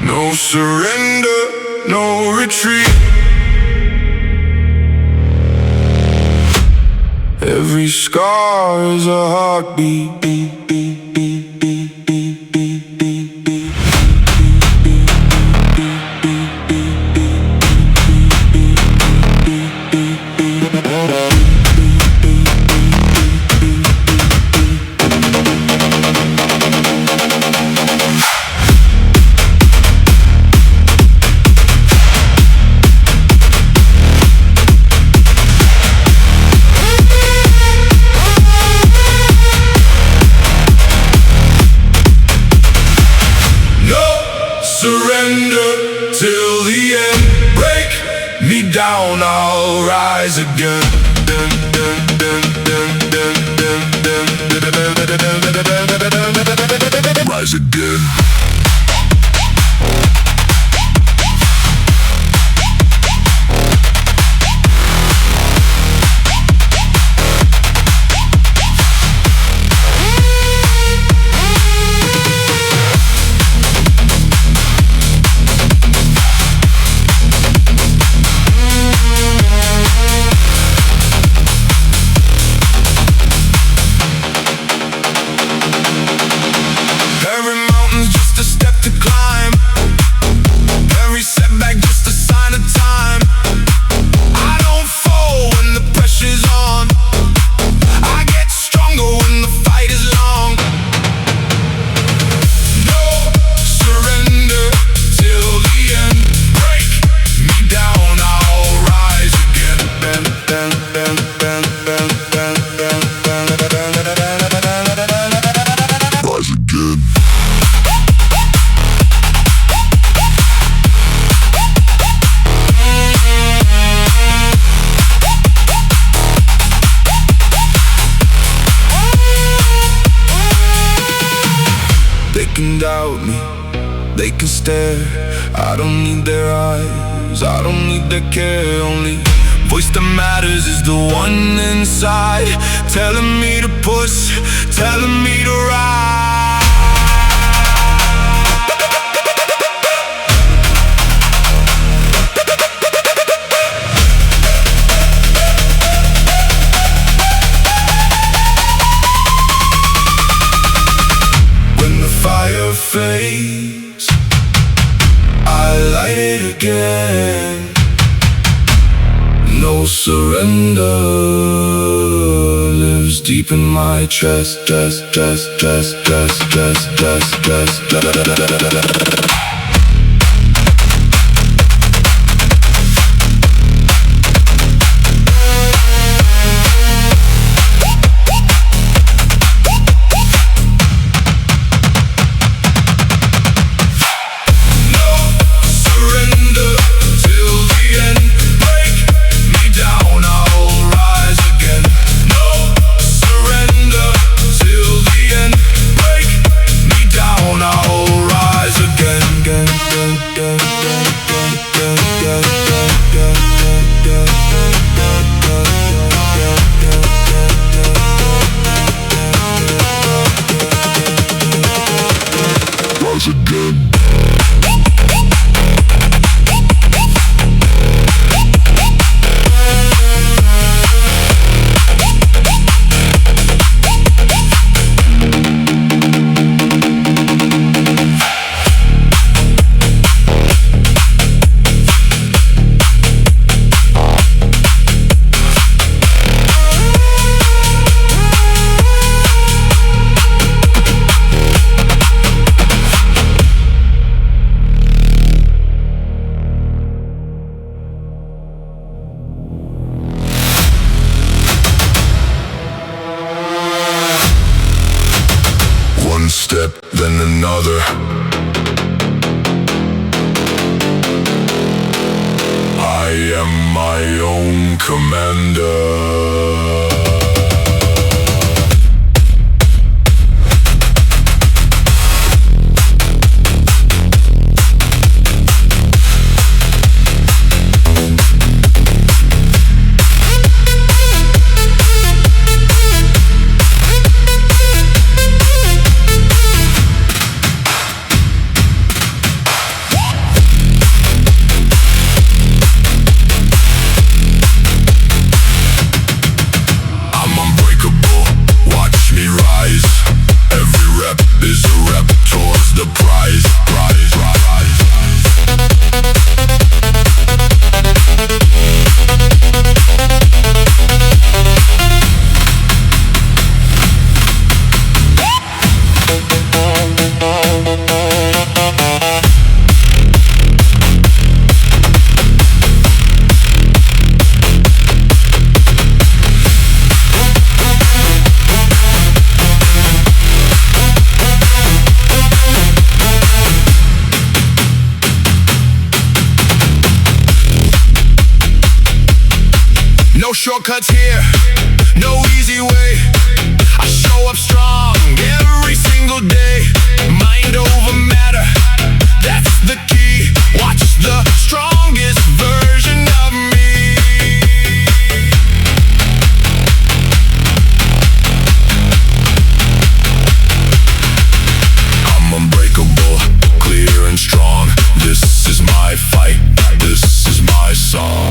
No surrender, no retreat. Every scar is a heartbeat. Beat, beat, beat, beat, beat, beat, beat, beat. Surrender till the end. Break me down, I'll rise again. Rise again. Doubt me, they can stare. I don't need their eyes, I don't need their care. Only voice that matters is the one inside, telling me to push, telling me to rise. Fire fades, I light it again. No surrender lives deep in my chest. Step, then another. I am my own commander. no shortcuts here, no easy way. I show up strong every single day. Mind over matter, that's the key. Watch the strongest version of me. I'm unbreakable, clear and strong. This is my fight, this is my song.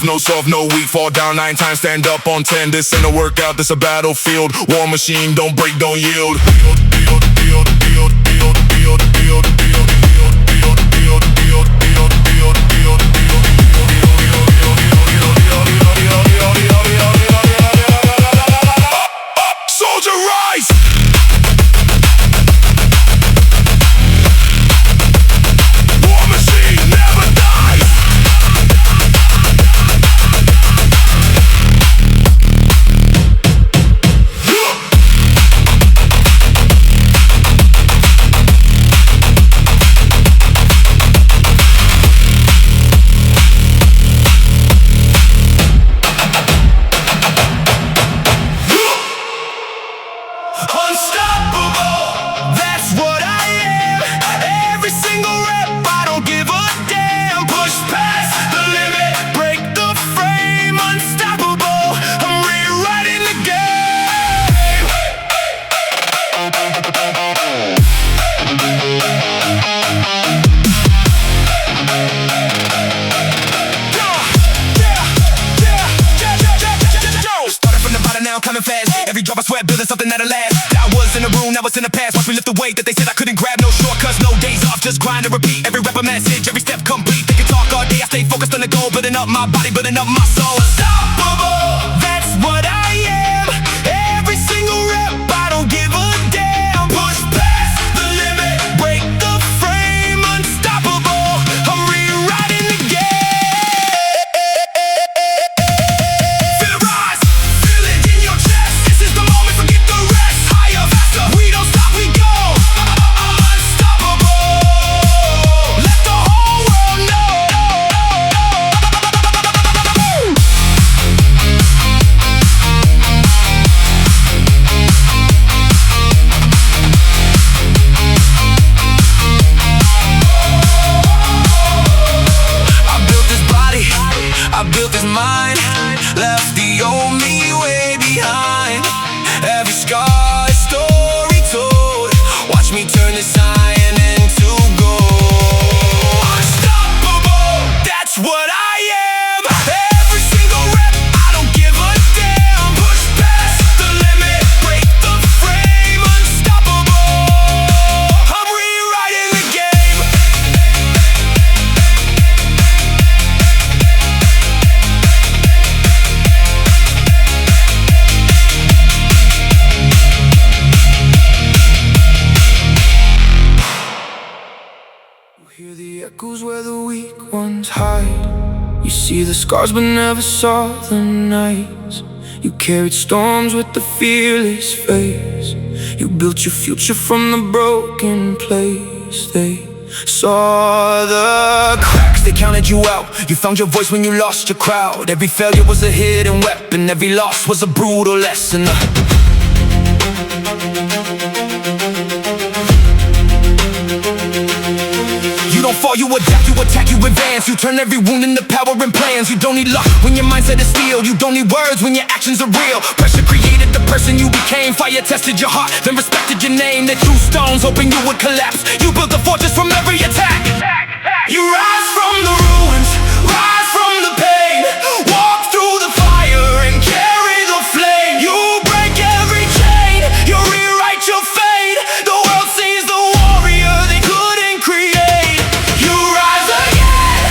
No soft, no weak, fall down 9 times, stand up on 10. This ain't a workout, this a battlefield. War machine, don't break, don't yield. Soldier rise! War machine never dies! Coming fast, every drop of sweat building something that'll last. I was in the room, I was in the past. Watch me lift the weight that they said I couldn't grab. No shortcuts, no days off, just grind and repeat. Every rep a message, every step complete. They can talk all day, I stay focused on the goal. Building up my body, building up my soul. Unstoppable, that's what I am. Every single rep, I don't give a damn. Push past the limit, break the frame. Unstoppable, I'm rewriting the game. Feel it rise, feel it in your chest. This is the moment, forget the rest. Higher, faster, we don't stop, we go. I'm unstoppable. Let the whole world know. Hear the echoes where the weak ones hide. You see the scars but never saw the nights. You carried storms with the fearless face. You built your future from the broken place. They saw the cracks, they counted you out. You found your voice when you lost your crowd. Every failure was a hidden weapon. Every loss was a brutal lesson. You don't fall, you adapt, you attack, you advance. You turn every wound into power and plans. You don't need luck when your mindset is steel. You don't need words when your actions are real. Pressure created the person you became. Fire tested your heart, then respected your name. They threw stones hoping you would collapse. You built a fortress from every attack. You rise from the ruins, rise from the pain. Walk through the fire and carry the flame. You break every chain, you rewrite your fate. The world sees the warrior they couldn't create. You rise again,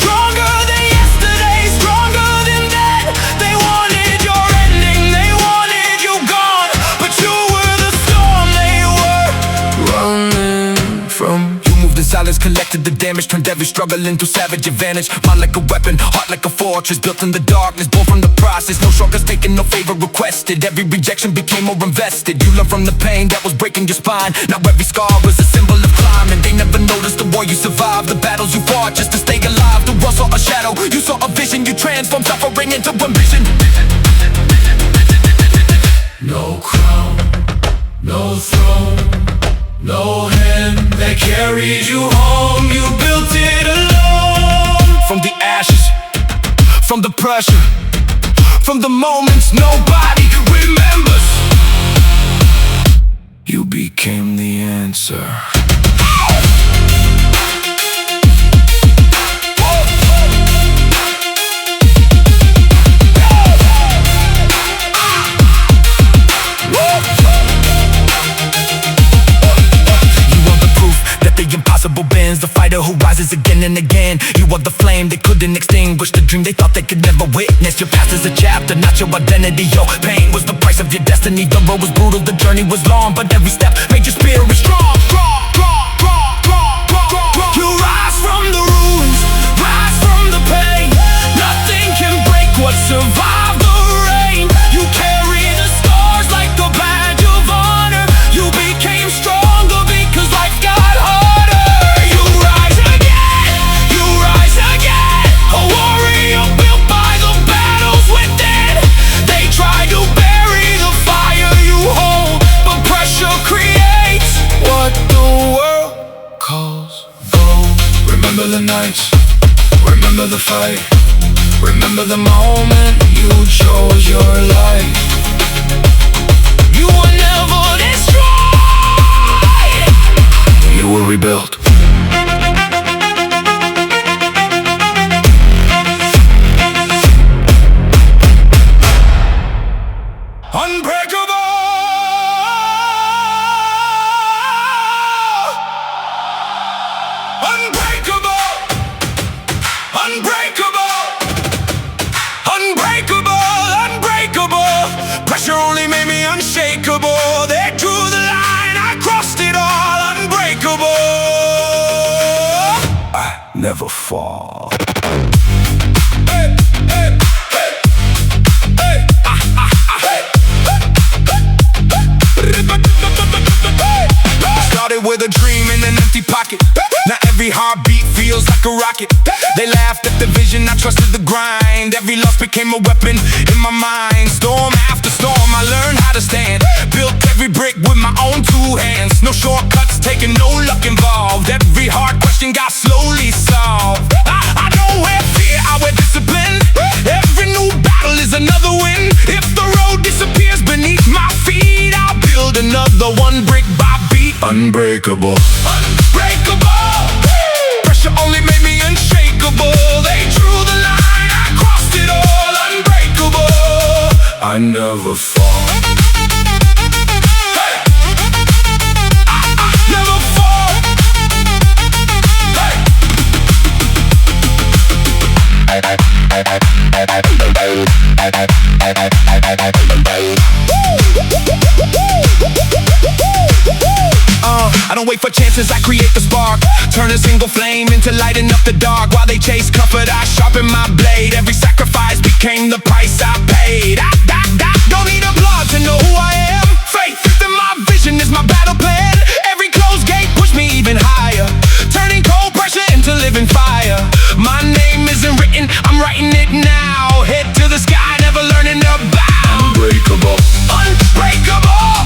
stronger than yesterday, stronger than then. They wanted your ending, they wanted you gone, but you were the storm they were running from. The silence collected the damage, turned every struggle into savage advantage. Mind like a weapon, heart like a fortress, built in the darkness, born from the process. No shortcuts taken, no favor requested. Every rejection became more invested. You learned from the pain that was breaking your spine. Now every scar was a symbol of climbing. They never noticed the war you survived, the battles you fought just to stay alive. The world saw a shadow, you saw a vision. You transformed suffering into ambition. No crown, no throne, no hand that carried you home. You built it alone. From the ashes, from the pressure, from the moments nobody remembers, you became the answer. The fighter who rises again and again. You are the flame they couldn't extinguish, the dream they thought they could never witness. Your past is a chapter, not your identity. Your pain was the price of your destiny. The road was brutal, the journey was long, but every step made your spirit strong. You rise from the ruins, rise from the pain. Nothing can break what survived the rain. You carry the scars like a badge of honor. You became stronger because life got harder. Remember the nights, remember the fight, remember the moment you chose your life. You were never destroyed, you were rebuilt. Unbreakable. Unbreakable. Pressure only made me unshakable. They drew the line, I crossed it all. Unbreakable. I never fall. Hey, hey, hey. Hey. Started with a dream in an empty pocket. Now every heartbeat feels like a rocket. They laughed at the vision, I trusted the grind. Every loss became a weapon in my mind. Storm after storm, I learned how to stand. Built every brick with my own two hands. No shortcuts taken, no luck involved. Every hard question got slowly solved. I don't wear fear, I wear discipline. Every new battle is another win. If the road disappears beneath my feet, I'll build another one brick by beat. Unbreakable. Unbreakable. Pressure only made me unshakable. They drew the line, I crossed it all. Unbreakable. I never fall. Hey. I never fall. Hey. I don't wait for chances, I create the spark. Turn a single flame into lighting up the dark. While they chase comfort, I sharpen my blade. Every sacrifice became the price I paid. Don't need applause to know who I am. Faith in my vision is my battle plan. Every closed gate pushed me even higher, turning cold pressure into living fire. My name isn't written, I'm writing it now. Head to the sky, never learning to bow. Unbreakable, unbreakable.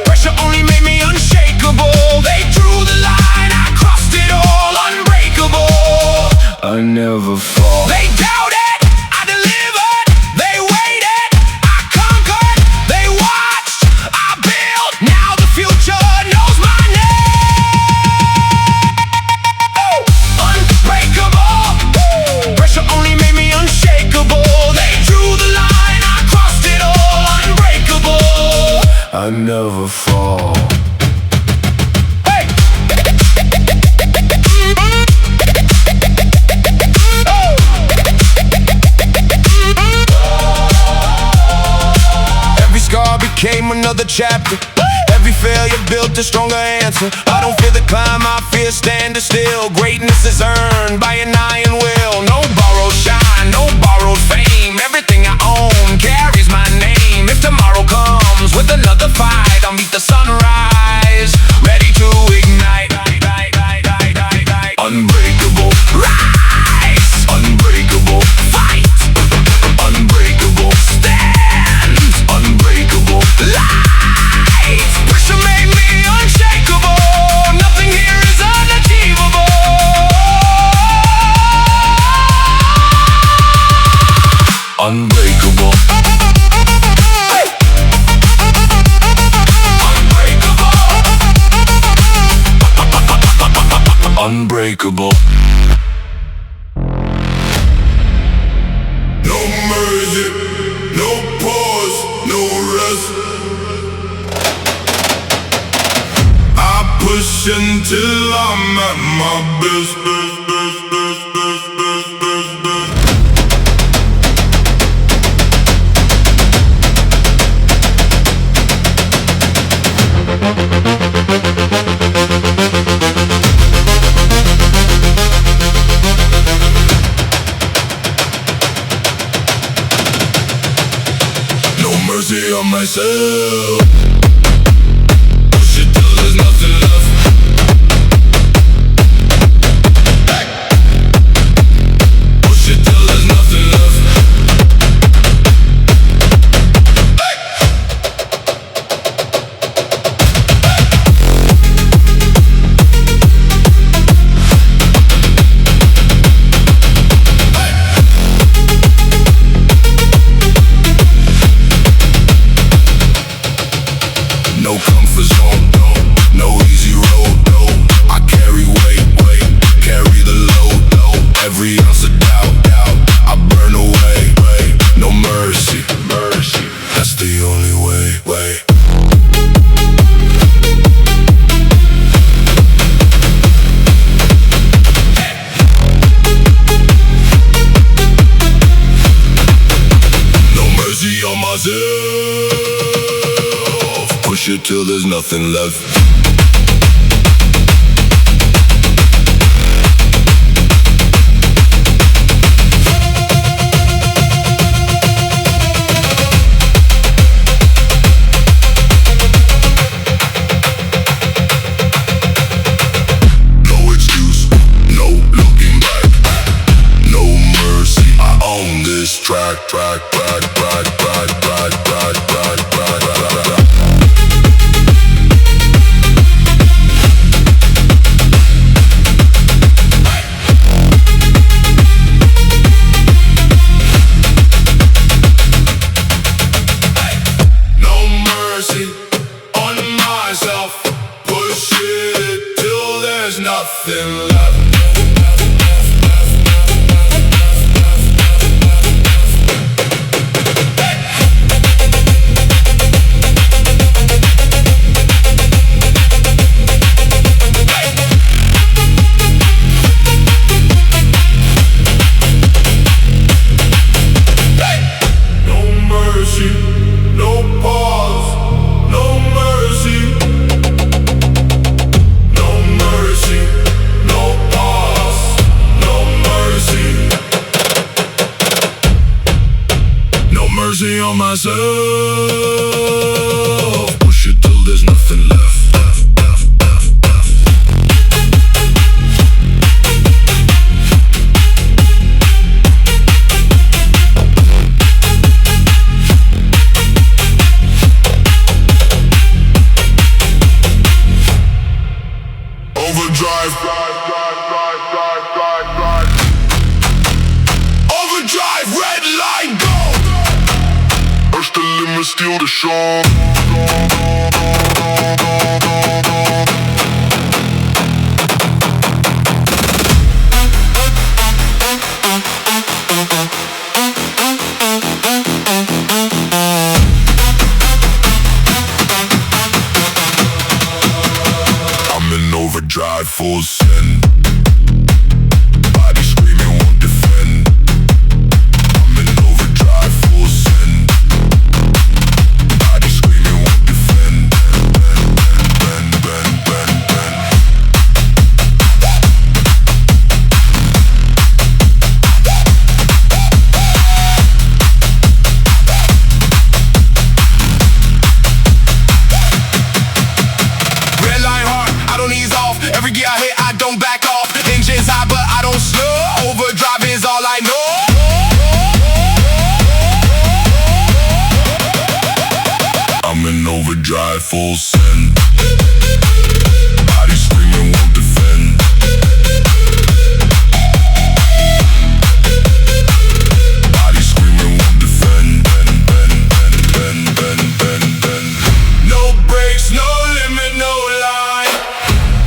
Pressure only made me unshakable. They drew the line, I crossed it all. Unbreakable, I never fall. they doubted, I delivered. They waited, I conquered. They watched, I built. Now the future knows my name. Unbreakable. Pressure only made me unshakable. They drew the line, I crossed it all. Unbreakable, I never fall. hey. Every scar became another chapter. Every failure built a stronger answer. I don't fear the climb, I fear standing still. Greatness is earned by an iron will. No borrowed shine, no borrowed fame. Everything I own carries my name. If tomorrow comes with another fight, I'll meet the sunrise, ready to ignite. Unbreakable, Rise, unbreakable, fight, unbreakable, stand, unbreakable, light. Pressure made me unshakable. Nothing here is unachievable. unbreakable, unbreakable. No mercy, no pause, no rest. I push until I'm at my best. No mercy on myself. Push it till there's nothing left. Push it till there's nothing left. No comfort zone, no easy road, no. I carry weight, carry the load. Every ounce of doubt, I burn away. No mercy, that's the only way. No mercy on myself. Push it till there's nothing left. No excuse, no looking back. No mercy, I own this track. No mercy on myself. Push it till there's nothing left. No mercy, no pause, no mercy. myself. Push it till there's nothing left. Overdrive. Overdrive, red light, go. Push the limit, steal the show. Overdrive, full send. Body screaming, won't defend. I'm in overdrive, full send. Body screaming, won't defend. Bend, bend, bend, bend. Red line hard, I don't ease off. Every gear I hit, I don't back off. Engines high, but I don't slow. Overdrive is all I know. I'm in overdrive, full send. Body screaming, won't defend. Body screaming, won't defend. Bend, bend, bend, bend, bend, bend, bend. No brakes, no limit, no line.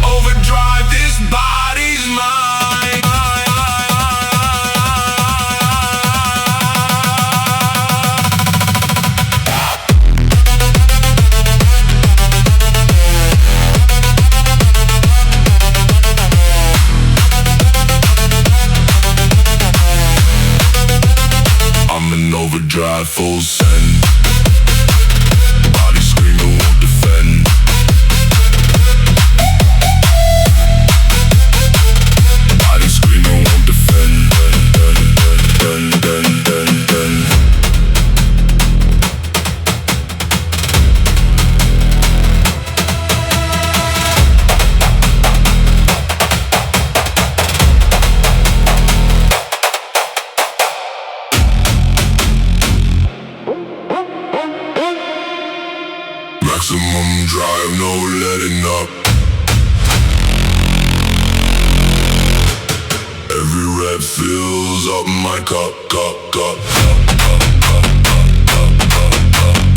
Overdrive, this body's mine. I'm in overdrive, full send. Body screaming, won't defend. Body screaming, won't defend. Dun, dun, dun, dun, dun, dun. Maximum drive, no letting up. Every rep fills up my cup, cup, cup, cup, cup, cup, cup, cup, cup, cup,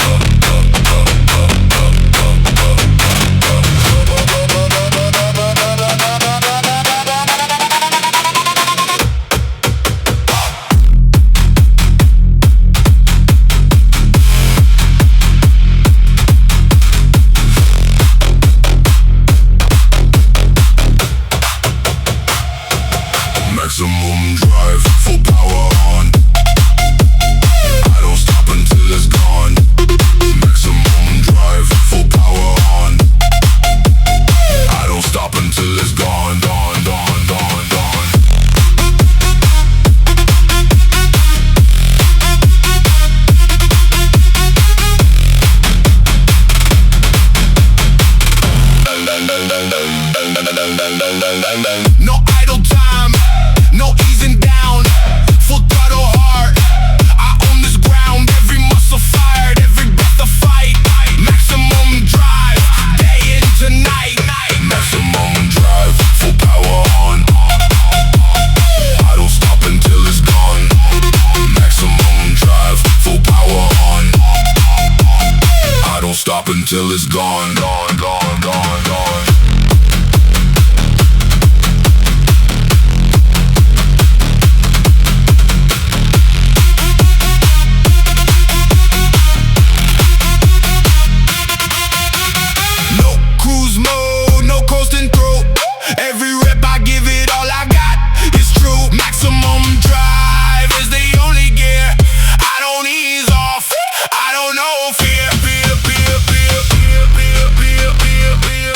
maximum drive, full power on. I don't stop until it's gone. Maximum drive, full power on. I don't stop until it's gone, gone, gone, gone, gone. No idle time, no easing down. Full throttle hard, I own this ground. Every muscle fired, every breath a fight. Maximum drive, day into night. Maximum drive, full power on. I don't stop until it's gone. Maximum drive, full power on. I don't stop until it's gone, gone, gone, gone, gone. No cruise mode, no coasting through. Every rep I give it all I got. It's true. Maximum drive is the only gear. I don't ease off. I don't know fear, fear, fear, fear, fear, fear, fear, fear, fear.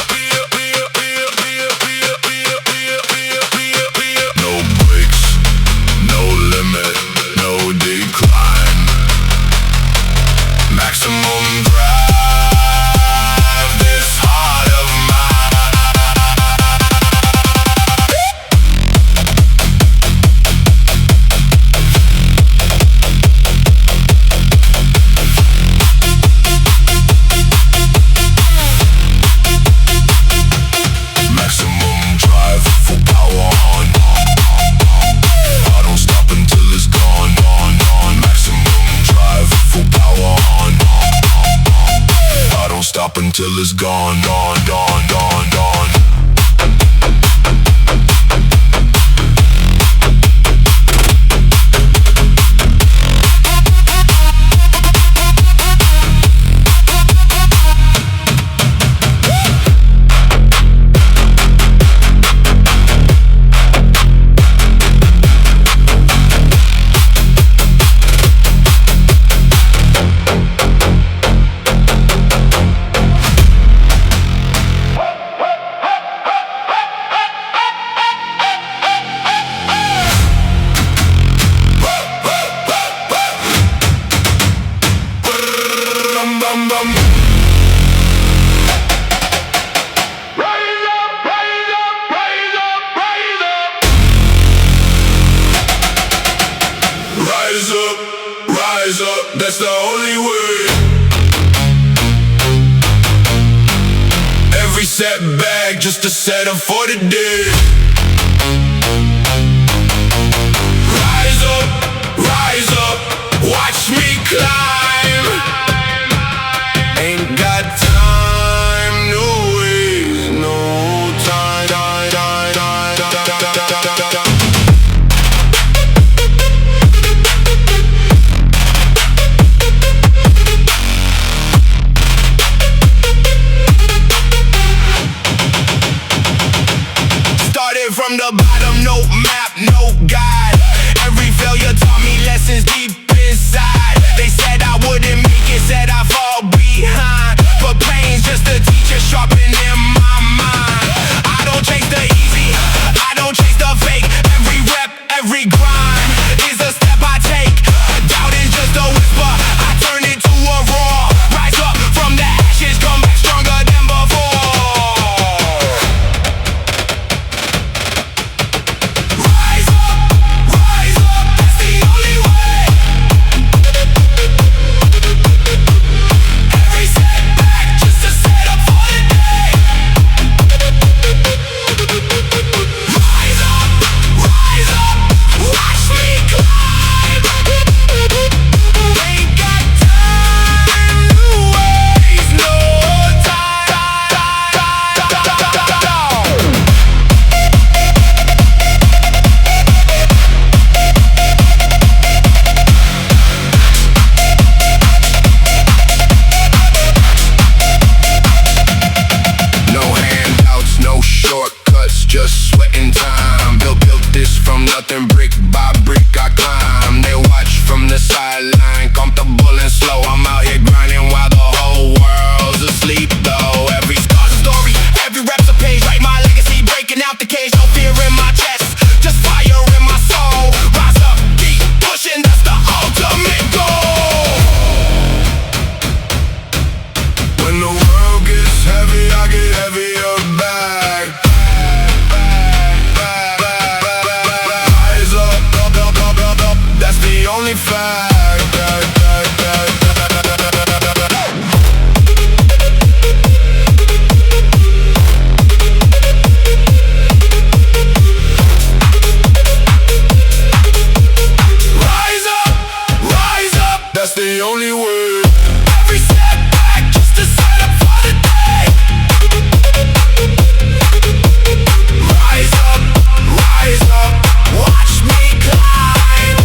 till it's gone, gone, gone, gone, gone. Rise up, that's the only way. Every setback just a setup for the day. Rise up, watch me climb. Ain't got time to waste no time. From the bottom, no map, no guide. Every failure taught me lessons deep inside. They said I wouldn't make it, said I'd fall behind. But pain's just a teacher sharpening my mind. I don't chase the easy, I don't chase the fake. Every rep, every grind is a step I take. Doubt is just a whisper, I turn it to a roar. Rise up from the ashes, come back stronger than before. Just sweating time, built this from nothing, brick by brick I climb. They watch from the sideline, comfortable and slow. I'm out here grinding while the whole world's asleep though. Every scar's a story, every rep's a page. Write my legacy, breaking out the cage. No fear in my chest, just fire in my soul. Rise up, keep pushing, that's the ultimate goal. When the world gets heavy, I get heavier back. That's the only fact. Rise up, that's the only way. Every setback just a setup for the day. Rise up, watch me climb.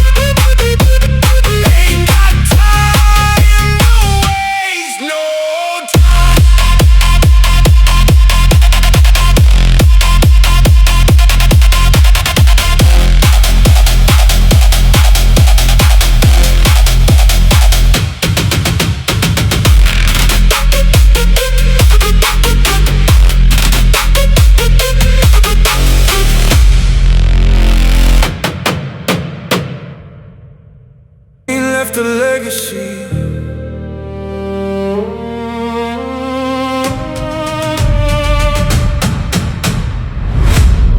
Ain't got time to waste no time. Left a legacy.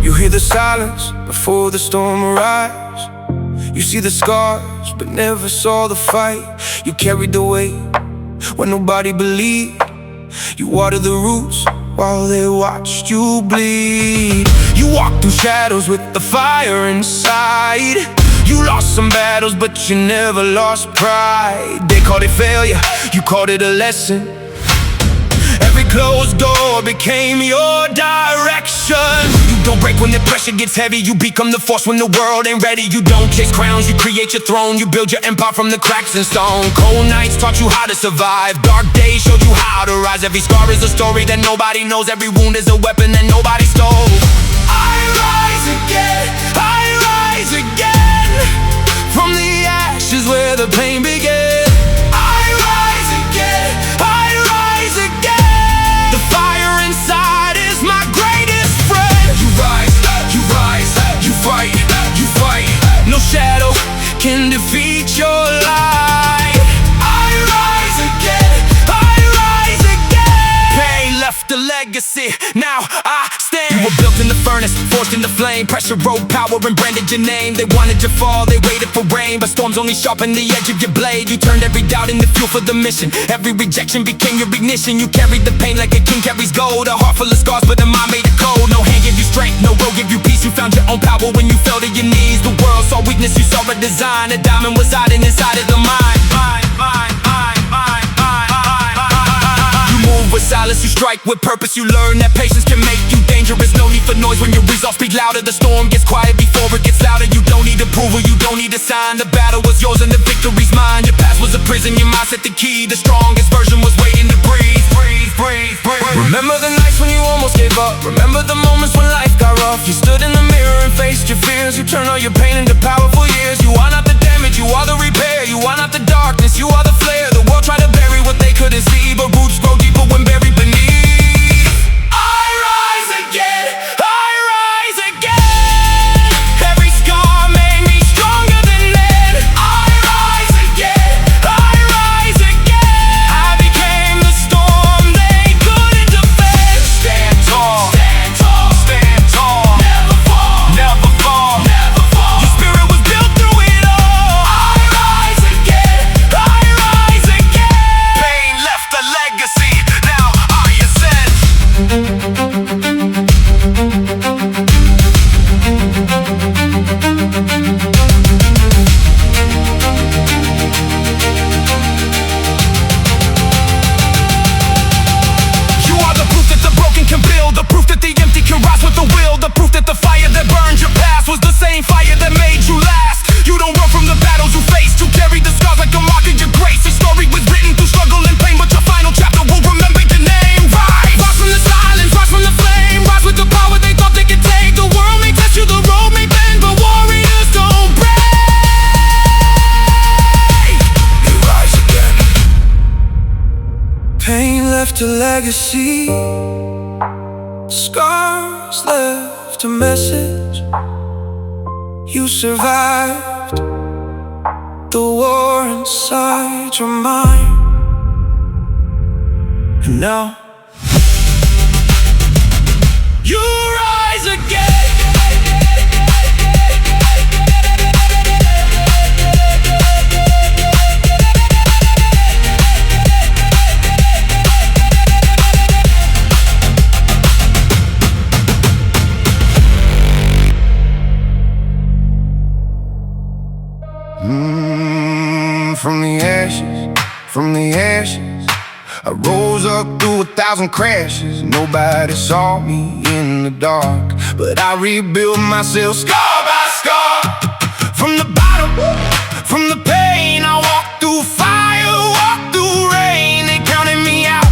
You hear the silence before the storm arrives. You see the scars but never saw the fight. You carried the weight when nobody believed. You watered the roots while they watched you bleed. You walked through shadows with the fire inside. You lost some battles, but you never lost pride. They called it failure, you called it a lesson. Every closed door became your direction. You don't break when the pressure gets heavy. You become the force when the world ain't ready. You don't chase crowns, you create your throne. You build your empire from the cracks in stone. Cold nights taught you how to survive. Dark days showed you how to rise. Every scar is a story that nobody knows. Every wound is a weapon that nobody stole. I rise again, I rise again. From the ashes where the pain began. I rise again, I rise again. The fire inside is my greatest friend. You rise, you fight, you fight. No shadow can defeat your light. I rise again, I rise again. Pain left a legacy, now I stand. You were built in the furnace, forced in the flame. Pressure wrote power and branded your name. They wanted your fall, they waited for rain, but storms only sharpened the edge of your blade. You turned every doubt into fuel for the mission. Every rejection became your ignition. You carried the pain like a king carries gold. A heart full of scars, but a mind made of cold. No hand gave you strength, no road gave you peace. You found your own power when you fell to your knees. The world saw weakness, you saw a design. A diamond was hiding inside of the mind. With silence, you strike with purpose. You learn that patience can make you dangerous. No need for noise when your results speak louder. The storm gets quiet before it gets louder. You don't need approval, you don't need a sign. The battle was yours and the victory's mine. Your past was a prison, your mind set the key. The strongest version was waiting to breathe. Remember the nights when you almost gave up. Remember the moments when life got rough. You stood in the mirror and faced your fears. You turned all your pain into powerful years. You are not the damage, you are the repair. You are not the darkness, you are the flare. The world tried to bury what they couldn't see, but roots grow deeper when buried beneath. I rise again, I rise again. Every scar made me stronger than men. I rise again, I rise again. I became the storm they couldn't defend. Stand tall, stand tall, stand tall. Never fall, never fall, never fall. Your spirit was built through it all. I rise again, I rise again. Pain left a legacy, now I ascend. You are the proof that the broken can build. The proof that the empty can rise with the will. The proof that the fire that burned your past was the same fire that made you last. You don't run from the battles you faced. You carry the scars like a mark of your grace. Your story was written through struggle and pain, but your final chapter will remember your name. Rise, rise from the silence, rise from the flame. Rise with the power they thought they could take. The world may test you, the road may bend, but warriors don't break. You rise again. Pain left a legacy. Scars left a message. You survived the war inside your mind. And now you rise again. From the ashes, I rose up through 1,000 crashes. Nobody saw me in the dark, but I rebuilt myself scar by scar. From the bottom, from the pain, I walked through fire, walked through rain. They counted me out,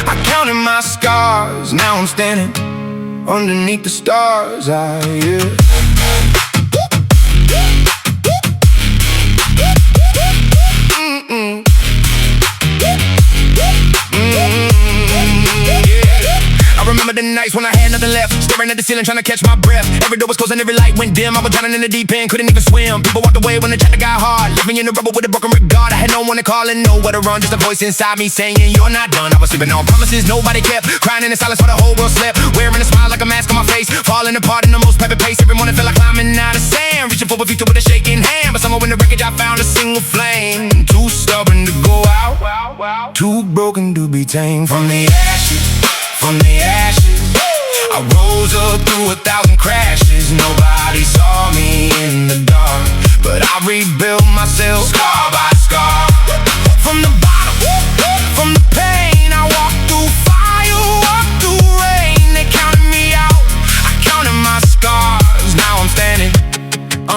I counted my scars. Now I'm standing underneath the stars. I remember the nights when I had nothing left, staring at the ceiling trying to catch my breath. Every door was closed and every light went dim. I was drowning in the deep end, couldn't even swim. People walked away when the chapter got hard, left me in the rubble with a broken regard. I had no one to call and nowhere to run, just a voice inside me saying you're not done. I was sleeping on promises nobody kept, crying in the silence while the whole world slept, wearing a smile like a mask on my face, falling apart in the most rapid pace. Every morning felt like climbing out of sand, reaching for a future with a shaking hand, but somewhere in the wreckage I found a single flame. Too stubborn to go out, too broken to be tamed. From the ashes, I rose up through 1,000 crashes. Nobody saw me in the dark, but I rebuilt myself scar by scar. From the bottom, from the pain, I walked through fire,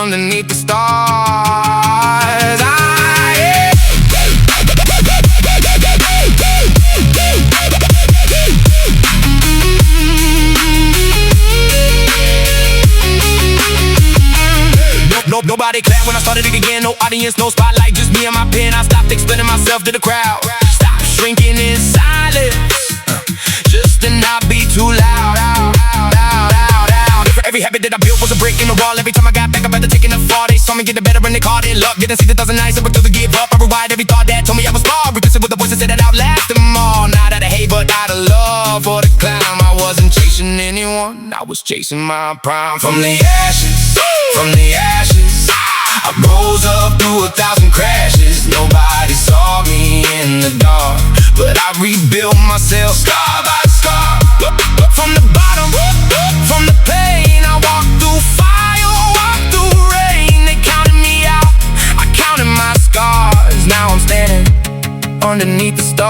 underneath the stars. Nobody clapped when I started it again. No audience, no spotlight, just me and my pen. I stopped explaining myself to the crowd. Stop shrinking in silence, just to not be too loud. Every habit that I built was a brick in the wall. Every time I got back up after taking a fall, they saw me get the better and they called it luck. Didn't see the dozen nights up until the give up. I rewired every thought that told me I was smart. Replaced it with the voice that said that I outlast them all. Not out of hate, but out of love for the clown. I wasn't chasing anyone, I was chasing my prime. From the ashes, from the ashes, I rose up through 1,000 crashes. Nobody saw me in the dark, but I rebuilt myself scar by scar. From the bottom, from the pain, I walked through fire, walked through rain. They counted me out, I counted my scars. Now I'm standing underneath the stars.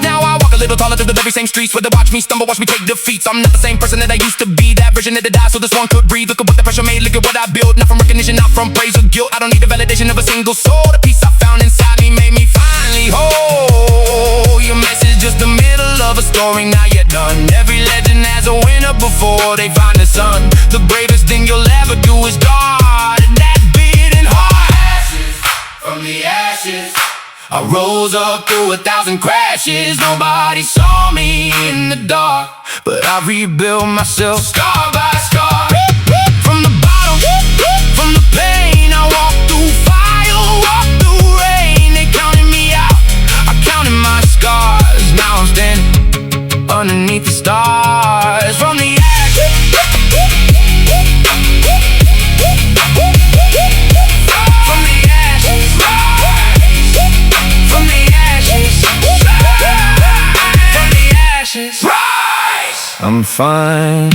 Now I walk a little taller through the very same streets where they watch me stumble, watch me take defeats. I'm not the same person that I used to be, that version that died so this one could breathe. Look at what the pressure made, look at what I built. Not from recognition, not from praise or guilt. I don't need the validation of a single soul. The peace I found inside me made me finally whole. Your mess is just the middle of a story, now you're done. Every legend has a winner before they find the sun. The bravest thing you'll ever do is guard that beating heart. Ashes, from the ashes, I rose up through 1,000 crashes. Nobody saw me in the dark, but I rebuilt myself scar by scar. From the bottom, from the pain, I walked through fire, walked through rain. They counted me out, I counted my scars. Now I'm standing underneath the stars. From the ashes, from the ashes, from the ashes, from the ashes, rise. I'm fine.